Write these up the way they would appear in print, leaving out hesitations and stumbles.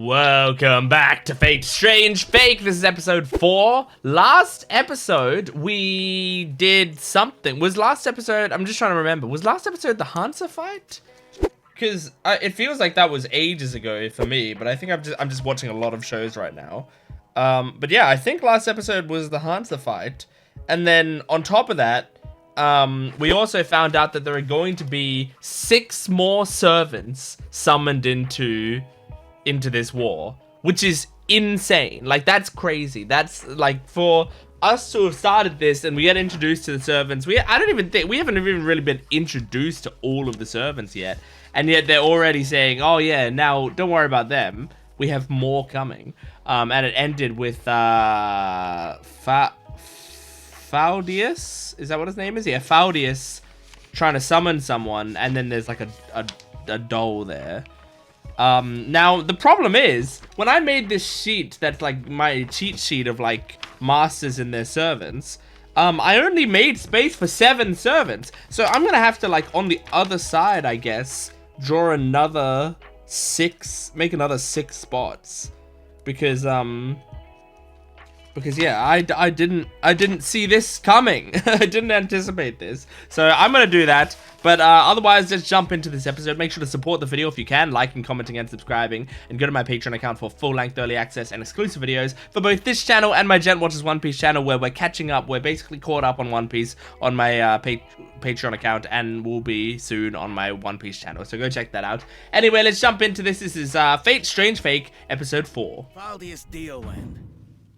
Welcome back to Fake Strange Fake. This is episode 4. Last episode, we did something. Was last episode, I'm just trying to remember. Was last episode the Hansa fight? Because it feels like that was ages ago for me, but I think I'm just watching a lot of shows right now. But yeah, I think last episode was the Hansa fight. And then on top of that, we also found out that there are going to be 6 more servants summoned into this war, which is insane. Like, that's crazy. That's like, for us to have started this and we get introduced to the servants, I don't even think we haven't even really been introduced to all of the servants yet, and yet they're already saying, oh yeah, now don't worry about them, we have more coming. And it ended with Faudius, is that what his name is? Yeah, Faudius trying to summon someone, and then there's like a doll there. Now the problem is, when I made this sheet that's like my cheat sheet of like masters and their servants, I only made space for 7 servants. So I'm gonna have to, like, on the other side, I guess, draw another 6, make another 6 spots, because yeah, I didn't see this coming. I didn't anticipate this. So I'm gonna do that. But otherwise, let's jump into this episode. Make sure to support the video if you can, liking, commenting, and subscribing. And go to my Patreon account for full-length early access and exclusive videos for both this channel and my Jent Watches One Piece channel, where we're catching up. We're basically caught up on One Piece on my Patreon account, and will be soon on my One Piece channel. So go check that out. Anyway, let's jump into this. This is Fake Strange Fake, episode 4. Faudius Dioland.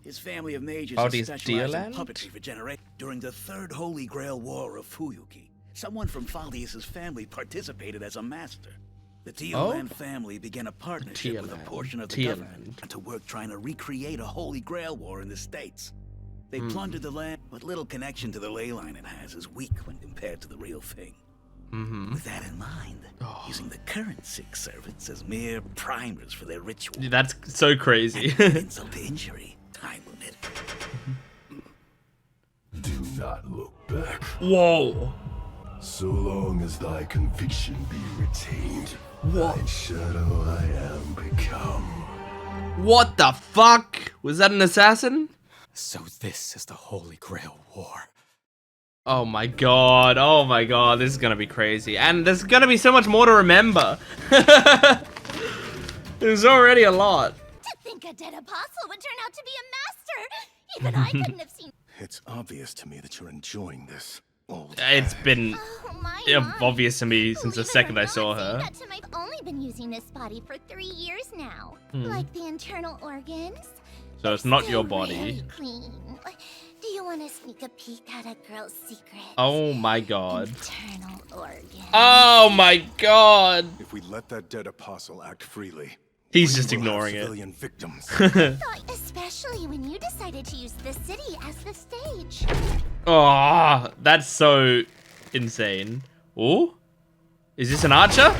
His family of mages Faudius has specialized in Dioland? puppetry for generations. During the Third Holy Grail War of Fuyuki, someone from Faudius's family participated as a master. The Dioland family began a partnership with a portion of the government to work trying to recreate a Holy Grail War in the States. They plundered the land, but little connection to the ley line it has is weak when compared to the real thing. With that in mind, using the current 6 servants as mere primers for their ritual. That's so crazy. Insult to injury. Time limit. Do not look back. Whoa. So long as thy conviction be retained, thy shadow I am become. What the fuck? Was that an assassin? So this is the Holy Grail War. Oh my god, this is gonna be crazy. And there's gonna be so much more to remember. There's already a lot. To think a dead apostle would turn out to be a master! Even I couldn't have seen. It's obvious to me that you're enjoying this. It's been Oh my obvious to me since the second I saw her. I've only been using this body for 3 years now. Like the internal organs. So it's not your Still body. really clean. Do you want to sneak a peek at a girl's secret? Oh my god. Internal organs. Oh my god. If we let that dead apostle act freely, He's we just will have ignoring it. civilian victims. Especially when you decided to use the city as the stage. Oh, that's so insane. Oh? Is this an archer?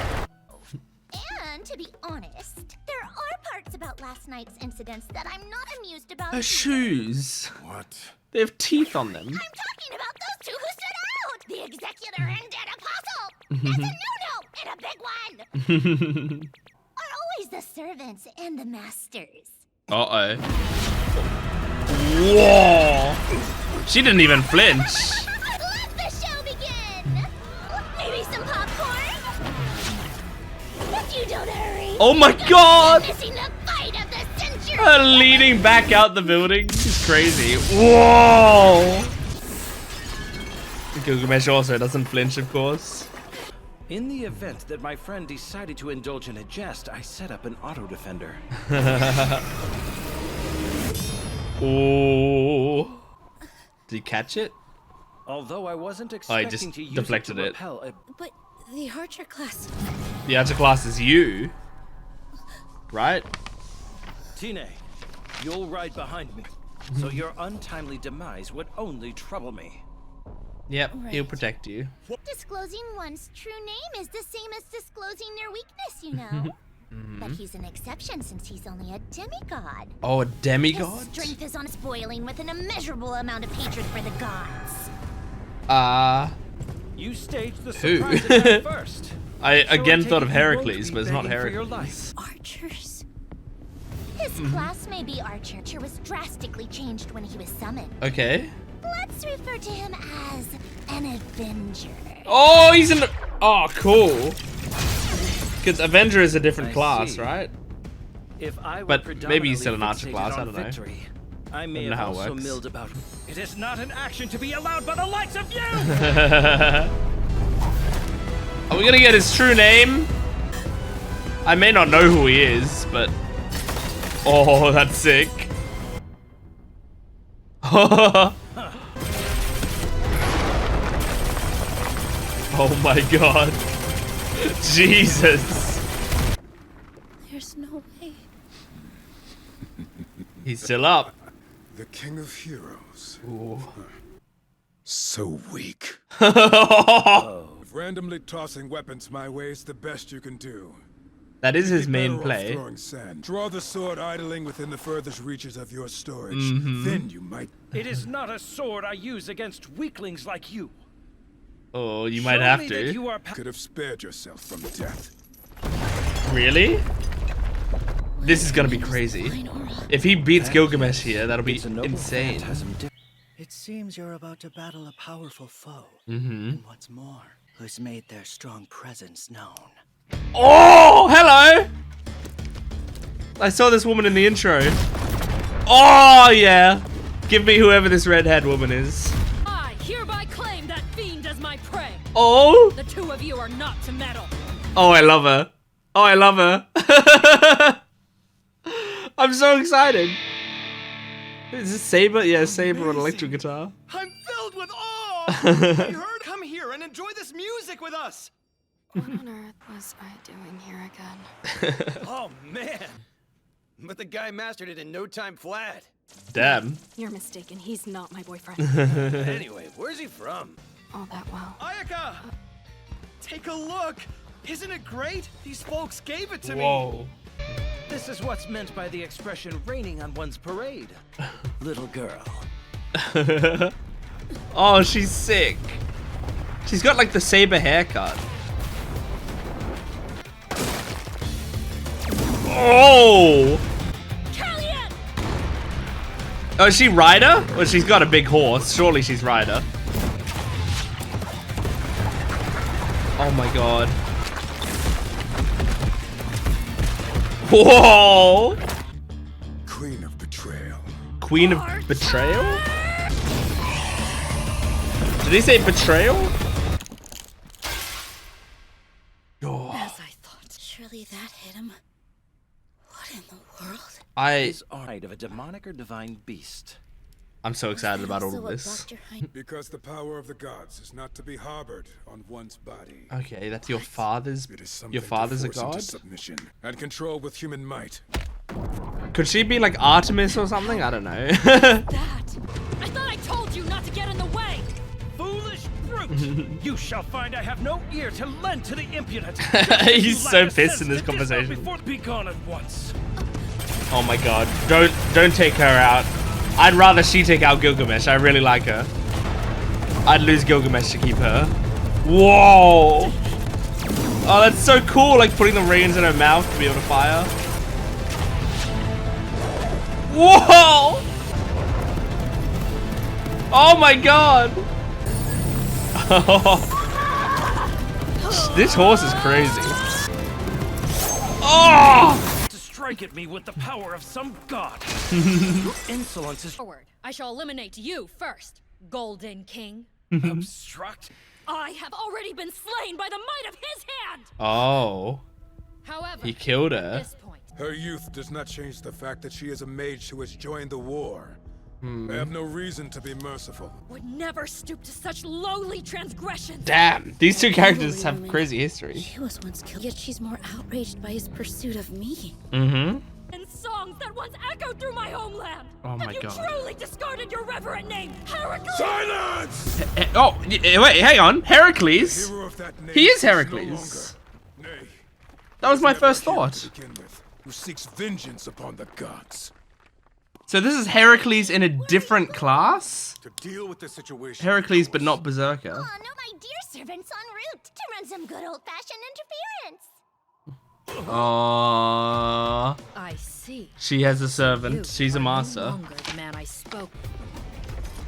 And to be honest, there are parts about last night's incidents that I'm not amused about. Her either. shoes. What? They have teeth on them. I'm talking about those 2 who stood out! The Executor and Dead Apostle! There's a no-no and a big one! Are always the servants and the masters. Uh-oh. Whoa! She didn't even flinch. Let the show begin! Maybe some popcorn? If you don't hurry... Oh my god! Missing the fight of the century! Leaning back out the building. It's crazy. Whoa! Gilgamesh also doesn't flinch, of course. In the event that my friend decided to indulge in a jest, I set up an auto-defender. Oh. Did he catch it? Although I wasn't Oh, he expecting just to use deflected it to it. repel a... But the archer class... The archer class is you. Right? Tine, you'll ride behind me, so your untimely demise would only trouble me. Yep, he'll Right. protect you. Disclosing one's true name is the same as disclosing their weakness, you know. But he's an exception since he's only a demigod. Oh, a His demigod? strength is on spoiling with an immeasurable amount of hatred for the gods. You staged the Who? surprise attack first. I So again take thought it of you won't Heracles, be but it's not begging for your Heracles. Archers? His class may be Archer was drastically changed when he was summoned. Okay. Let's refer to him as an Avenger. Oh, he's in. Oh, cool. Because Avenger is a different class, see. right? If I were But maybe he's still an Archer fixated class. I on don't know. victory, I may I don't know have how it also works. milled about. It is not an action to be allowed by the likes of you. Are we gonna get his true name? I may not know who he is, but oh, that's sick. Oh my god. Jesus. There's no way. He's still up. The king of heroes. Ooh. So weak. Randomly tossing weapons my way is the best you can do. That is his Be main better off play. throwing sand. Draw the sword idling within the furthest reaches of your storage. Mm-hmm. Then you might. It is not a sword I use against weaklings like you. Oh, you might Show have me that to. you are Could have spared yourself from death. Really? This is gonna be crazy. If he beats Gilgamesh here, that'll be It's a noble insane. phantasm. It seems you're about to battle a powerful foe. Mm-hmm. And what's more, who's made their strong presence known. Oh, hello! I saw this woman in the intro. Oh, yeah. Give me whoever this redhead woman is. I hereby claim that fiend as my prey. Oh! The two of you are not to meddle. Oh, I love her. Oh, I love her. I'm so excited. Is this Saber? Yeah, Saber on electric guitar. I'm filled with awe! I heard come here and enjoy this music with us! What on earth was I doing here again? Oh man! But the guy mastered it in no time flat. Damn. You're mistaken. He's not my boyfriend. Anyway, where's he from? All that well. Ayaka! Take a look! Isn't it great? These folks gave it to me! Whoa. This is what's meant by the expression raining on one's parade. Little girl. Oh, she's sick. She's got like the Saber haircut. Oh! Callian! Oh, is she Rider? Well, she's got a big horse. Surely she's Rider. Oh my god. Whoa! Queen of betrayal. Queen of Betrayal? Did he say betrayal? Oh, As I thought. Surely that hit him. What in the world? Is art of a demonic or divine beast. I'm so excited about all So of what this. Dr. Hein- Because the power of the gods is not to be harbored on one's body. Okay, that's your father's. It is something Your father's to a force into god? submission and control with human might. Could she be like Artemis or something? I don't know. That. I thought I told you not to get in the way. Foolish brute! You shall find I have no ear to lend to the impudent. He's so pissed in this conversation. Before be gone at once. Oh my god. Don't take her out. I'd rather she take out Gilgamesh. I really like her. I'd lose Gilgamesh to keep her. Whoa! Oh, that's so cool, like putting the reins in her mouth to be able to fire. Whoa! Oh my god! This horse is crazy. Oh! To strike at me with the power of some god. Your insolence is Forward. I shall eliminate you first, Golden King. obstruct. I have already been slain by the might of his hand. Oh. However, He killed at her. this point, Her youth does not change the fact that she is a mage who has joined the war. I have no reason to be merciful. would never stoop to such lowly transgressions. Damn, these two characters have crazy history. She was once killed, yet she's more outraged by his pursuit of me. Mm-hmm. And songs that once echoed through my homeland. Oh my Have you God. truly discarded your reverent name, Heracles? Silence! Oh, wait, hang on. Heracles? Hero of that name He is no Heracles. longer. Nay, That was my never first hero thought. to begin with, who seeks vengeance upon the gods. So this is Heracles in a different class? To deal with the situation. Heracles, but not Berserker. Oh, no, my dear servant's en route to run some good old-fashioned interference. Oh. I see. She has a servant. She's a No master. longer the man I spoke.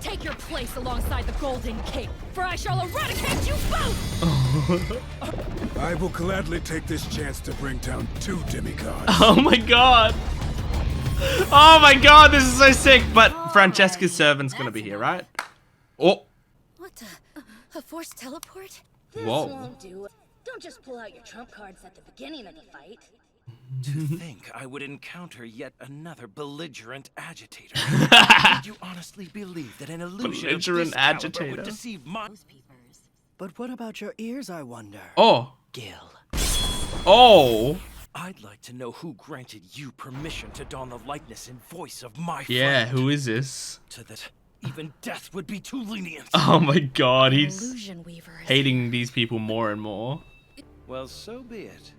Take your place alongside the Golden King, for I shall eradicate you both! I will gladly take this chance to bring down 2 demigods. Oh my god. Oh my god, this is so sick. But Francesca's servant's gonna be here, right? Oh. What a forced teleport? This Whoa. won't do. Don't just pull out your trump cards at the beginning of the fight. To think I would encounter yet another belligerent agitator. Did you honestly believe that an illusion of Belligerent this caliber agitator. would deceive my... But what about your ears, I wonder? Oh. Gil. Oh. I'd like to know who granted you permission to don the likeness and voice of my Yeah, friend. who is this? So that even death would be too lenient. Oh my god, he's Illusion weavers. hating these people more and more. Well, so be it.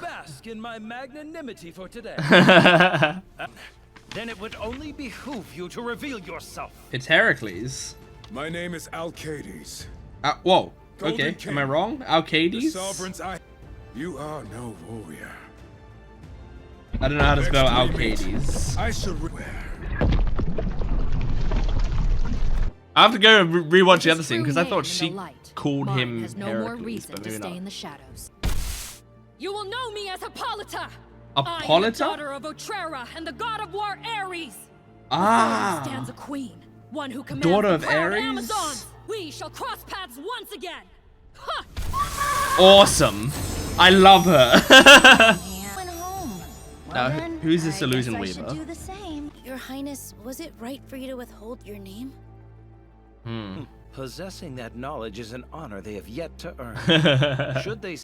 Bask in my magnanimity for today. Then it would only behoove you to reveal yourself. It's Heracles. My name is Alcades. Whoa. Golden Okay, King. am I wrong? The Alcades? sovereign's eye. You are no warrior. I don't know how to spell Next we meet, Alcades. I shall I have to go and rewatch the His other scene true because I name thought in she the light. called Mine him has no Heracles, more reason but to maybe stay not. in the shadows. You will know me as Hippolyta. I am the Hippolyta? daughter of Otrera and the god of war Ares. Ah. Stands a queen, one who commands Daughter the of proud Ares? Amazons. We shall cross paths once again. Ha! Awesome. I love her. Went home. Now, Well then, who's this I illusion guess I should weaver? do the same. Your Highness, was it right for you to withhold your name? Possessing that knowledge is an honor they have yet to earn. Should they,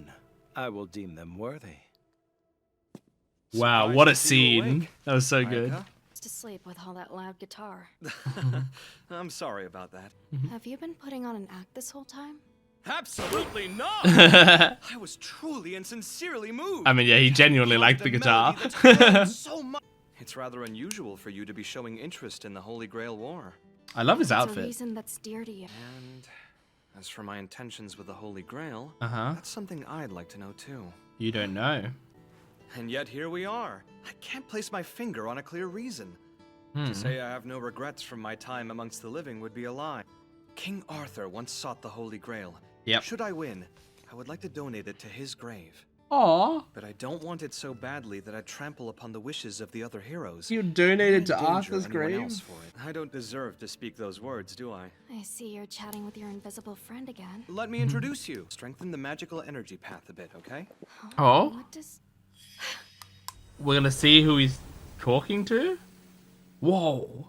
I will deem them worthy. Wow, Surprised what a to see you scene. awake, That was so good. Micah. To sleep with all that loud guitar. I'm sorry about that. Have you been putting on an act this whole time? Absolutely not! I was truly and sincerely moved. I mean, yeah, he genuinely liked the guitar. melody that's grown so much. It's rather unusual for you to be showing interest in the Holy Grail War. I love his It's a outfit. reason that's dear to you. And as for my intentions with the Holy Grail, Uh-huh. that's something I'd like to know too. You don't know. And yet here we are. I can't place my finger on a clear reason. To say I have no regrets from my time amongst the living would be a lie. King Arthur once sought the Holy Grail. Yep. Should I win, I would like to donate it to his grave. Aw. But I don't want it so badly that I trample upon the wishes of the other heroes. You donated to Endanger Arthur's anyone grave? else for it. I don't deserve to speak those words, do I? I see you're chatting with your invisible friend again. Let me introduce you. Strengthen the magical energy path a bit, okay? Oh? What does... We're gonna see who he's talking to? Whoa.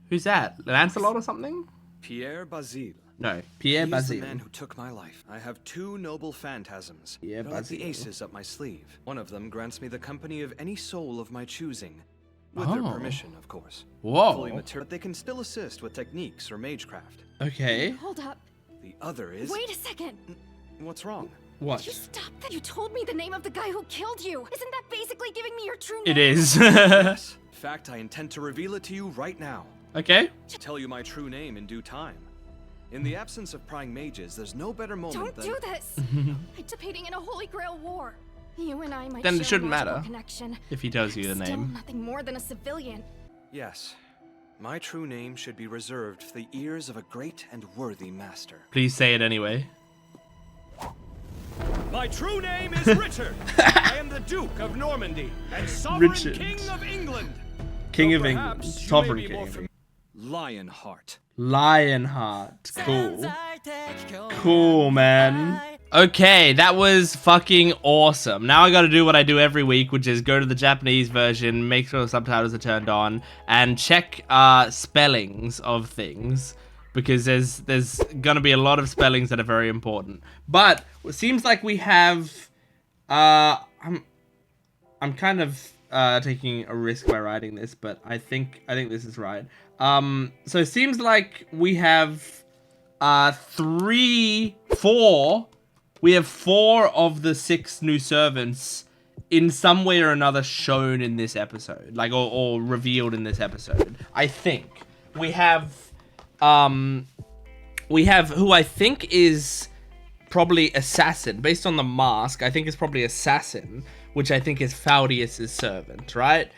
Who's that? Lancelot or something? Pierre Basile. No, Pierre He is the Basile. man who took my life. I have two noble phantasms. Pierre They're like the Basile. aces up my sleeve. One of them grants me the company of any soul of my choosing. With their Oh. permission, of course. Whoa. Fully material, but they can still assist with techniques or magecraft. Okay. Hold up. The other is... Wait a second. What's wrong? What? You stop that. You told me the name of the guy who killed you. Isn't that basically giving me your true It name? is. Yes. In fact, I intend to reveal it to you right now. Okay. Tell you my true name in due time. In the absence of prying mages, there's no better moment Don't than... do this. Participating in a Holy Grail war. You and I might Then it share a shouldn't magical matter. connection. If he tells you the Still name. nothing more than a civilian. Yes. My true name should be reserved for the ears of a great and worthy master. Please say it anyway. My true name is Richard. I am the Duke of Normandy and sovereign Richard. king of England. King Though of England. perhaps you Sovereign may be King more of England. Lionheart. Lionheart. Cool. Cool, man. Okay, that was fucking awesome. Now I gotta do what I do every week, which is go to the Japanese version, make sure the subtitles are turned on, and check spellings of things. Because there's gonna be a lot of spellings that are very important. But it seems like we have I'm kind of taking a risk by writing this, but I think this is right. So it seems like we have we have 4 of the 6 new servants in some way or another shown in this episode, like or revealed in this episode. I think we have who I think is probably assassin. Based on the mask, I think it's probably assassin, which I think is Faldius's servant, right?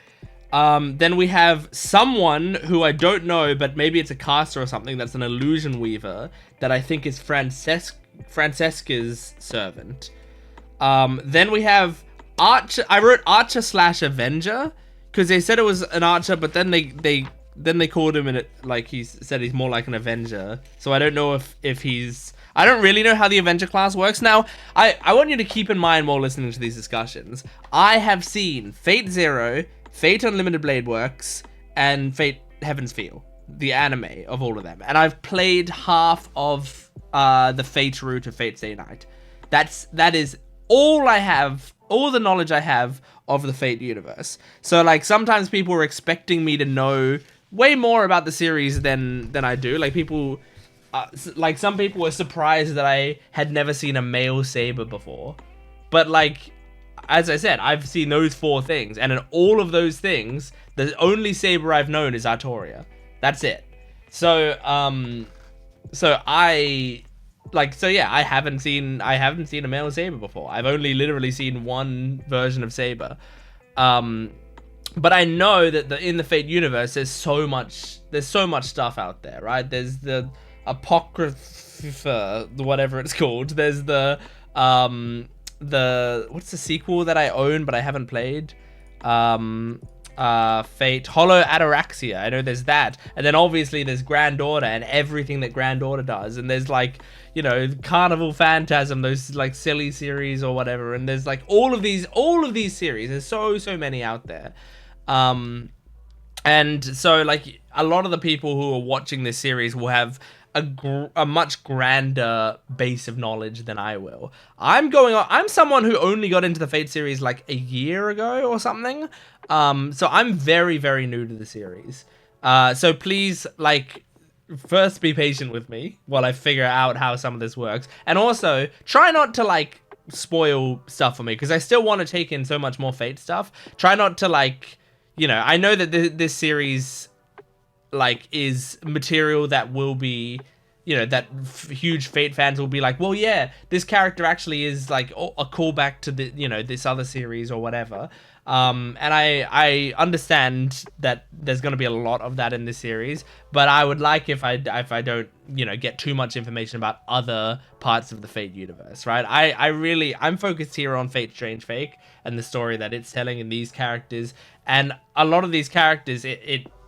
Then we have someone who I don't know, but maybe it's a caster or something that's an illusion weaver that I think is Francesca's servant. Then we have Archer. I wrote Archer / Avenger because they said it was an Archer, but then they called him and he said he's more like an Avenger. So I don't know if he's. I don't really know how the Avenger class works. Now, I want you to keep in mind while listening to these discussions, I have seen Fate Zero, Fate Unlimited Blade Works, and Fate Heaven's Feel, the anime of all of them. And I've played half of the Fate route of Fate Stay Night. That is all I have, all the knowledge I have of the Fate universe. So, like, sometimes people were expecting me to know way more about the series than I do. Like, people... like, some people were surprised that I had never seen a male saber before. But, like, as I said, I've seen those 4 things. And in all of those things, the only saber I've known is Artoria. That's it. So, I haven't seen a male saber before. I've only literally seen one version of saber. But I know that in the Fate universe, there's so much stuff out there, right? There's the Apocrypha, whatever it's called. There's the what's the sequel that I own but I haven't played? Fate Hollow Ataraxia. I know there's that. And then obviously there's Granddaughter and everything that Granddaughter does. And there's, like, you know, Carnival Phantasm, those, like, silly series or whatever. And there's, like, all of these series. There's so many out there. And so, like, a lot of the people who are watching this series will have a much grander base of knowledge than I will. I'm someone who only got into the Fate series like a year ago or something. So I'm very, very new to the series. So please, like, first be patient with me while I figure out how some of this works. And also, try not to, like, spoil stuff for me, because I still want to take in so much more Fate stuff. Try not to, like, you know, I know that this series, like, is material that will be, you know, that huge Fate fans will be like, well, yeah, this character actually is, like, a callback to the, you know, this other series or whatever. And I understand that there's going to be a lot of that in this series, but I would like if I don't, you know, get too much information about other parts of the Fate universe, right? I'm focused here on Fate Strange Fake and the story that it's telling in these characters. And a lot of these characters,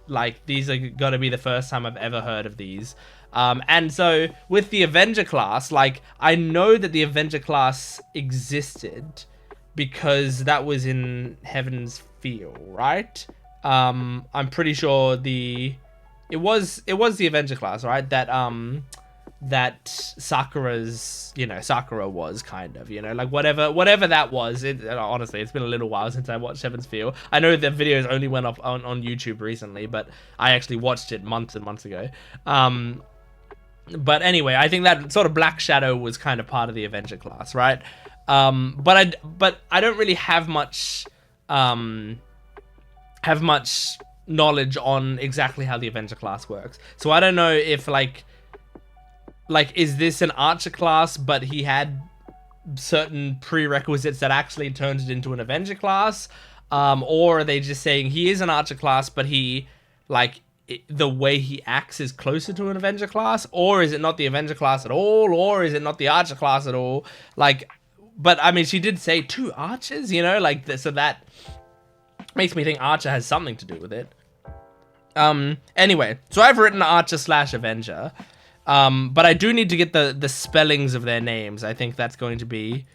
like, these are going to be the first time I've ever heard of these. And so with the Avenger class, like, I know that the Avenger class existed because that was in Heaven's Feel, right? I'm pretty sure it was the Avenger class, right? That Sakura's, you know, Sakura was kind of, you know, like, whatever that was. Honestly, it's been a little while since I watched Heaven's Feel. I know the videos only went up on YouTube recently, but I actually watched it months and months ago. But anyway, I think that sort of Black Shadow was kind of part of the Avenger class, right? But I don't really have much knowledge on exactly how the Avenger class works. So I don't know if, like, is this an Archer class, but he had certain prerequisites that actually turned it into an Avenger class? Or are they just saying he is an Archer class, but he, like, the way he acts is closer to an Avenger class? Or is it not the Avenger class at all? Or is it not the Archer class at all? Like, but, I mean, she did say 2 Archers, you know? Like, so that makes me think Archer has something to do with it. Anyway, so I've written Archer / Avenger. But I do need to get the spellings of their names. I think that's going to be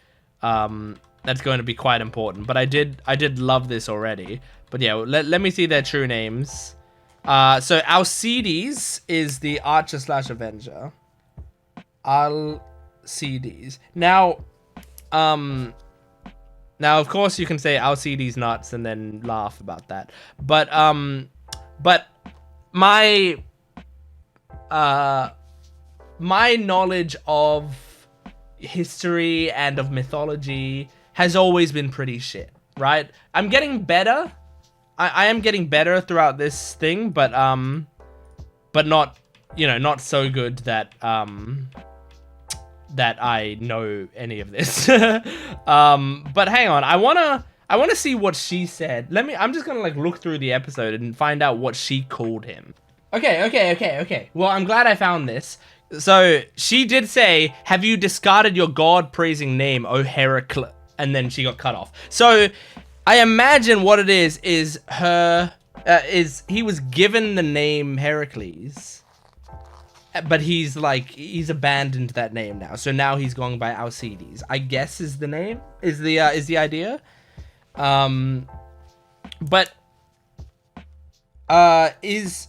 quite important. But I did love this already. But yeah, let me see their true names. So Alcides is the Archer / Avenger. Alcides. Now of course you can say Alcides nuts and then laugh about that. But my knowledge of history and of mythology has always been pretty shit, right? I'm getting better. I am getting better throughout this thing, but not, you know, not so good that that I know any of this. But hang on, I wanna see what she said. I'm just gonna like look through the episode and find out what she called him. Okay. Well, I'm glad I found this. So she did say, "Have you discarded your god-praising name, O Heracles?" And then she got cut off. So I imagine what it is her he was given the name Heracles, but he's abandoned that name now. So now he's going by Alcides, I guess is the name, is the idea. But is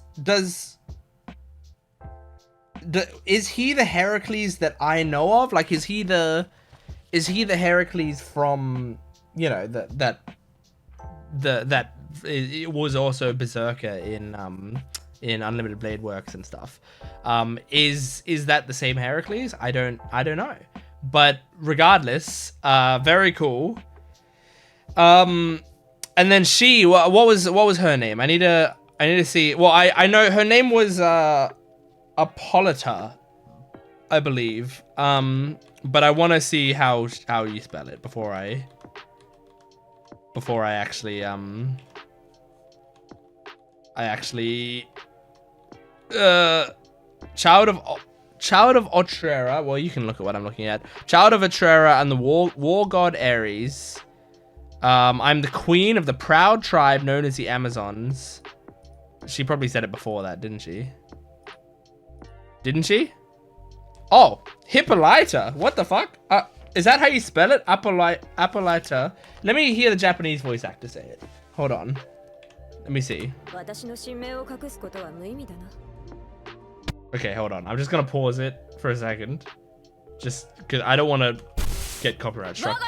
he the Heracles that I know of? Like, is he the Heracles from, you know, that it was also Berserker in Unlimited Blade Works and stuff. Is that the same Heracles? I don't know. But regardless, very cool. And then she, what was her name? I need to see. Well, I know her name was Hippolyta, I believe. But I want to see how you spell it before I actually Child of Otrera. Well, you can look at what I'm looking at. Child of Otrera and the war god Ares. I'm the queen of the proud tribe known as the Amazons. She probably said it before that, didn't she? Oh, Hippolyta. What the fuck? Is that how you spell it? Hippolyta. Let me hear the Japanese voice actor say it. Hold on. Let me see. Okay, hold on. I'm just gonna pause it for a second. Just because I don't want to get copyright struck.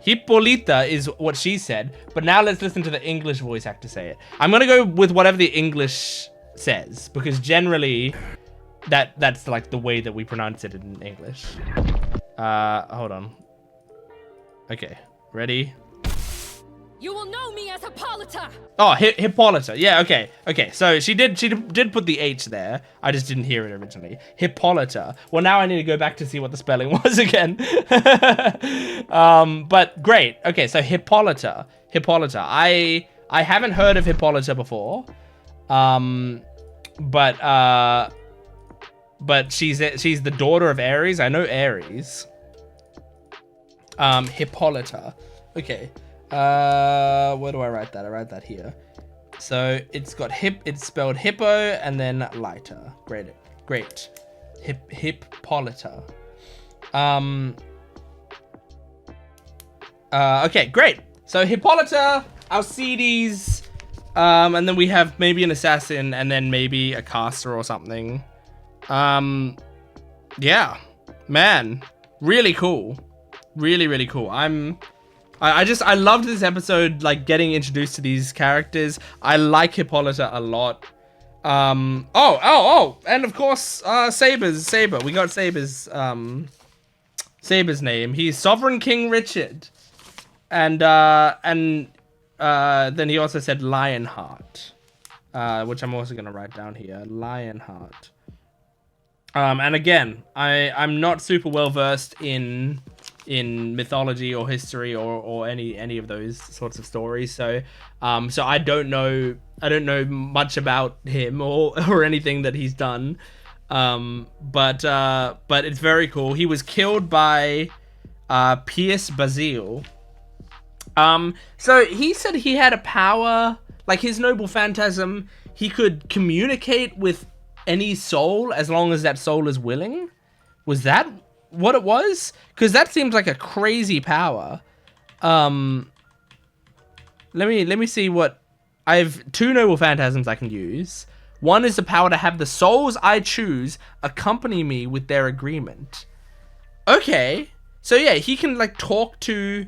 Hippolyta is what she said, but now let's listen to the English voice actor say it. I'm gonna go with whatever the English says, because generally that's like the way that we pronounce it in English. Hold on. Okay, ready? You will know me as Hippolyta. Oh, Hippolyta. Yeah, okay. So she did put the H there. I just didn't hear it originally. Hippolyta. Well, now I need to go back to see what the spelling was again. But great. Okay, so Hippolyta. I haven't heard of Hippolyta before. But she's the daughter of Ares. I know Ares. Hippolyta. Okay. Where do I write that? I write that here. So it's got it's spelled hippo and then lighter. Great. Hippolyta. Okay, great. So Hippolyta, Alcides, and then we have maybe an assassin and then maybe a caster or something. Yeah, man, really cool. Really cool. I loved this episode, like getting introduced to these characters. I like Hippolyta a lot. And of course, Saber. We got Saber's name. He's Sovereign King Richard. And then he also said Lionheart, which I'm also gonna write down here. Lionheart. And again, I'm not super well versed in mythology or history or any of those sorts of stories, so I don't know much about him or anything that he's done, but it's very cool. He was killed by Pierce Basile. So he said he had a power, like his noble phantasm, he could communicate with any soul as long as that soul is willing. Was that what it was? Because that seems like a crazy power. Let me see what I have. 2 noble phantasms I can use. One is the power to have the souls I choose accompany me with their agreement. Okay, so yeah, he can like talk to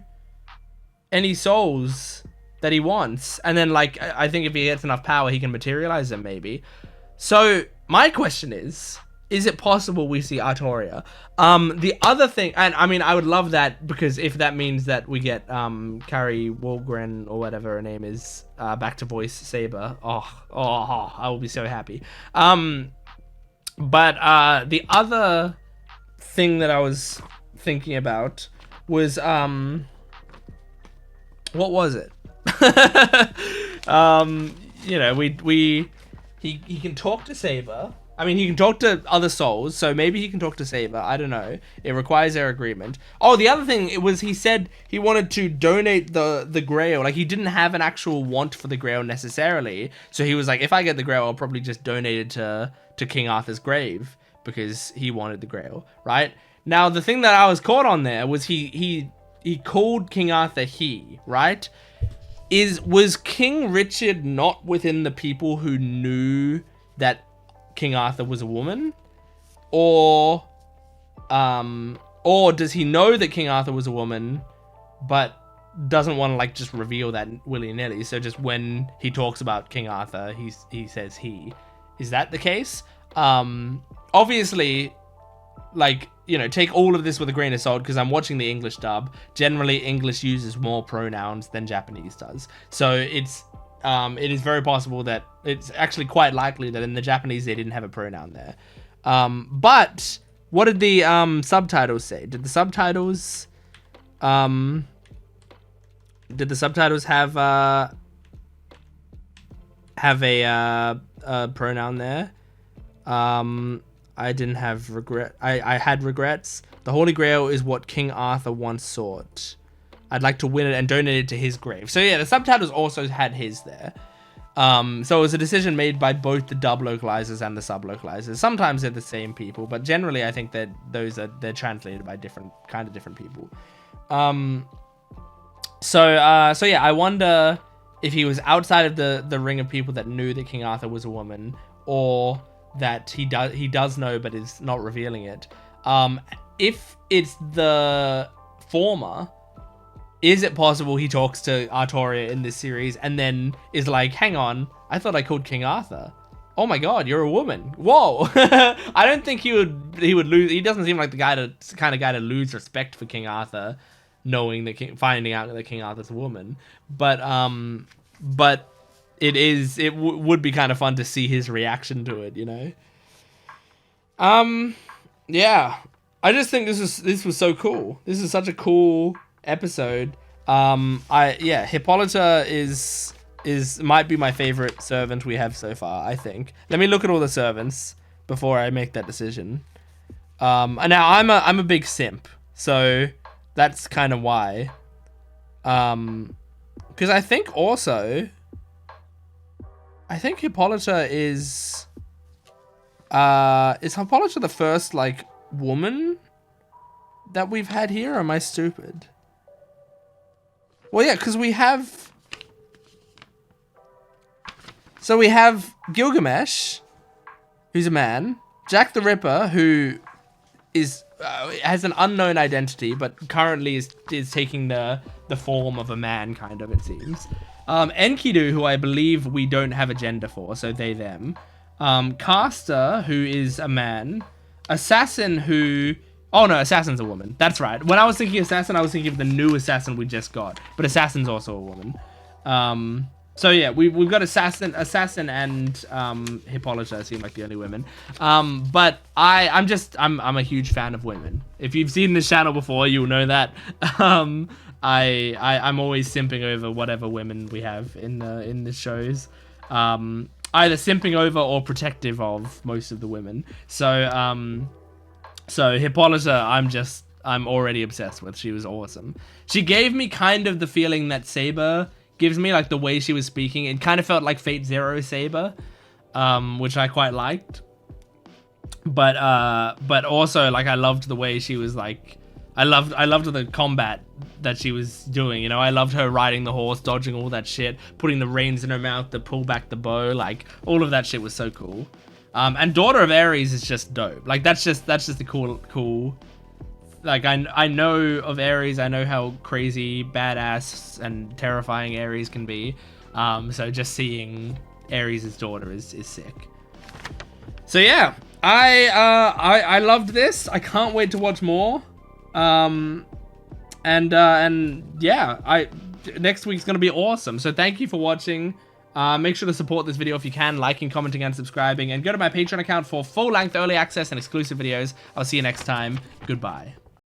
any souls that he wants, and then like I think if he gets enough power, he can materialize them maybe. So my question is it possible we see Artoria? The other thing, and I mean, I would love that, because if that means that we get Carrie Walgren or whatever her name is back to voice Saber, I will be so happy. But the other thing that I was thinking about was what was it? You know, he can talk to Saber. I mean, he can talk to other souls, so maybe he can talk to Saber. I don't know. It requires their agreement. Oh, the other thing, it was he said he wanted to donate the Grail. Like, he didn't have an actual want for the Grail necessarily. So he was like, if I get the Grail, I'll probably just donate it to King Arthur's grave because he wanted the Grail, right? Now, the thing that I was caught on there was he called King Arthur he, right? Was King Richard not within the people who knew that King Arthur was a woman? Or does he know that King Arthur was a woman, but doesn't want to like just reveal that willy-nilly? So just when he talks about King Arthur, he says he. Is that the case? Obviously, like, you know, take all of this with a grain of salt because I'm watching the English dub. Generally, English uses more pronouns than Japanese does. So it is very possible that it's actually quite likely that in the Japanese they didn't have a pronoun there. But what did the subtitles say? Did the subtitles have a pronoun there? I didn't have regret. I had regrets. The Holy Grail is what King Arthur once sought. I'd like to win it and donate it to his grave. So yeah, the subtitles also had his there. So it was a decision made by both the dub localizers and the sub localizers. Sometimes they're the same people, but generally I think that they're translated by different people. So yeah, I wonder if he was outside of the ring of people that knew that King Arthur was a woman, or that he does know but is not revealing it. If it's the former, is it possible he talks to Artoria in this series and then is like, hang on, I thought I called King Arthur. Oh my god, you're a woman. Whoa. I don't think he would lose. He doesn't seem like the kind of guy to lose respect for King Arthur, knowing that finding out that King Arthur's a woman. But it would be kind of fun to see his reaction to it, you know? Yeah. I just think this was so cool. This is such a cool episode. Hippolyta might be my favorite servant we have so far, I think. Let me look at all the servants before I make that decision. And now I'm a big simp, so that's kind of why. Because I think Hippolyta is Hippolyta the first like woman that we've had here, or am I stupid? Well, yeah, because we have Gilgamesh, who's a man, Jack the Ripper, who is has an unknown identity, but currently is taking the form of a man, kind of, it seems. Enkidu, who I believe we don't have a gender for, so they, them. Caster, who is a man. Assassin, who... Oh, no, Assassin's a woman. That's right. When I was thinking Assassin, I was thinking of the new Assassin we just got. But Assassin's also a woman. So, yeah, we've got Assassin and Hippolyta seem like the only women. But I'm a huge fan of women. If you've seen this channel before, you'll know that. I'm always simping over whatever women we have in the shows. Either simping over or protective of most of the women. So Hippolyta, I'm already obsessed with. She was awesome. She gave me kind of the feeling that Saber gives me, like the way she was speaking. It kind of felt like Fate Zero Saber, which I quite liked. But also, like, I loved the way she was, like, I loved the combat that she was doing, you know. I loved her riding the horse, dodging all that shit, putting the reins in her mouth to pull back the bow. Like, all of that shit was so cool. And Daughter of Ares is just dope. Like, that's just a cool. Like, I know of Ares. I know how crazy, badass, and terrifying Ares can be. So just seeing Ares' daughter is sick. So yeah, I loved this. I can't wait to watch more. And yeah, next week's gonna be awesome. So thank you for watching. Make sure to support this video if you can, liking, commenting, and subscribing. And go to my Patreon account for full-length early access and exclusive videos. I'll see you next time. Goodbye.